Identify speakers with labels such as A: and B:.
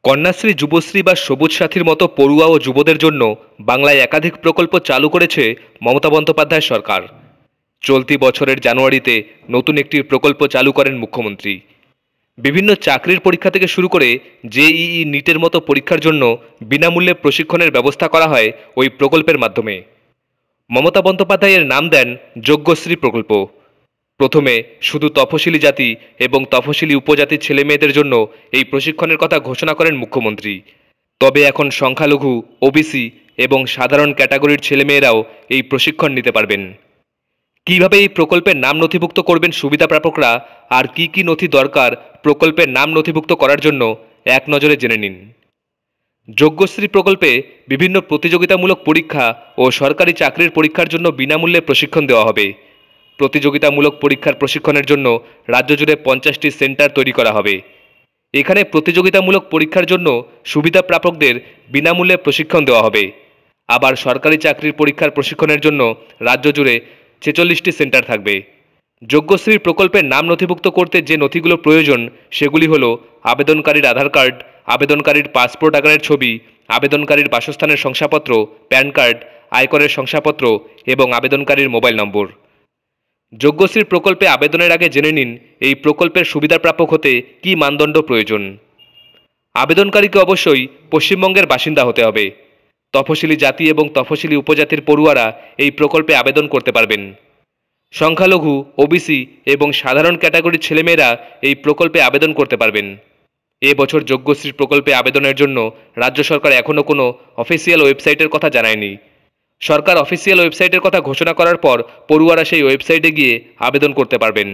A: কন্যাশ্রী, যুবশ্রী বা সবুজ সাথীর মতো পড়ুয়া ও যুবদের জন্য বাংলায় একাধিক প্রকল্প চালু করেছে মমতা বন্দ্যোপাধ্যায় সরকার। চলতি বছরের জানুয়ারিতে নতুন একটি প্রকল্প চালু করেন মুখ্যমন্ত্রী। বিভিন্ন চাকরির পরীক্ষা থেকে শুরু করে জেইই, নিটের মতো পরীক্ষার জন্য বিনামূল্যে প্রশিক্ষণের ব্যবস্থা করা হয় ওই প্রকল্পের মাধ্যমে। মমতা বন্দ্যোপাধ্যায় এর নাম দেন যোগ্যশ্রী প্রকল্প। প্রথমে শুধু তফসিলি জাতি এবং তফসিলি উপজাতির ছেলেমেয়েদের জন্য এই প্রশিক্ষণের কথা ঘোষণা করেন মুখ্যমন্ত্রী। তবে এখন সংখ্যালঘু, ওবিসি এবং সাধারণ ক্যাটাগরির ছেলেমেয়েরাও এই প্রশিক্ষণ নিতে পারবেন। কিভাবে এই প্রকল্পের নাম নথিভুক্ত করবেন সুবিধাপ্রাপকরা, আর কি কি নথি দরকার প্রকল্পের নাম নথিভুক্ত করার জন্য, এক নজরে জেনে নিন। যোগ্যশ্রী প্রকল্পে বিভিন্ন প্রতিযোগিতামূলক পরীক্ষা ও সরকারি চাকরির পরীক্ষার জন্য বিনামূল্যে প্রশিক্ষণ দেওয়া হবে। প্রতিযোগিতামূলক পরীক্ষার প্রশিক্ষণের জন্য রাজ্য জুড়ে 50টি সেন্টার তৈরি করা হবে। এখানে প্রতিযোগিতামূলক পরীক্ষার জন্য সুবিধাপ্রাপকদের বিনামূল্যে প্রশিক্ষণ দেওয়া হবে। আবার সরকারি চাকরির পরীক্ষার প্রশিক্ষণের জন্য রাজ্য জুড়ে 46টি সেন্টার থাকবে। যোগ্যশ্রী প্রকল্পের নাম নথিভুক্ত করতে যে নথিগুলো প্রয়োজন সেগুলি হলো আবেদনকারীর আধার কার্ড, আবেদনকারীর পাসপোর্ট আকারের ছবি, আবেদনকারীর বাসস্থানের শংসাপত্র, প্যান কার্ড, আয়করের শংসাপত্র এবং আবেদনকারীর মোবাইল নম্বর। যোগ্যশ্রী প্রকল্পে আবেদনের আগে জেনে নিন এই প্রকল্পের সুবিধার প্রাপক হতে কী মানদণ্ড প্রয়োজন। আবেদনকারীকে অবশ্যই পশ্চিমবঙ্গের বাসিন্দা হতে হবে। তফসিলি জাতি এবং তফসিলি উপজাতির পড়ুয়ারা এই প্রকল্পে আবেদন করতে পারবেন। সংখ্যালঘু, ওবিসি এবং সাধারণ ক্যাটাগরির ছেলেমেয়েরা এই প্রকল্পে আবেদন করতে পারবেন। এবছর যোগ্যশ্রী প্রকল্পে আবেদনের জন্য রাজ্য সরকার এখনও কোনো অফিসিয়াল ওয়েবসাইটের কথা জানায়নি। সরকার অফিসিয়াল ওয়েবসাইটের কথা ঘোষণা করার পর পড়ুয়ারা সেই ওয়েবসাইটে গিয়ে আবেদন করতে পারবেন।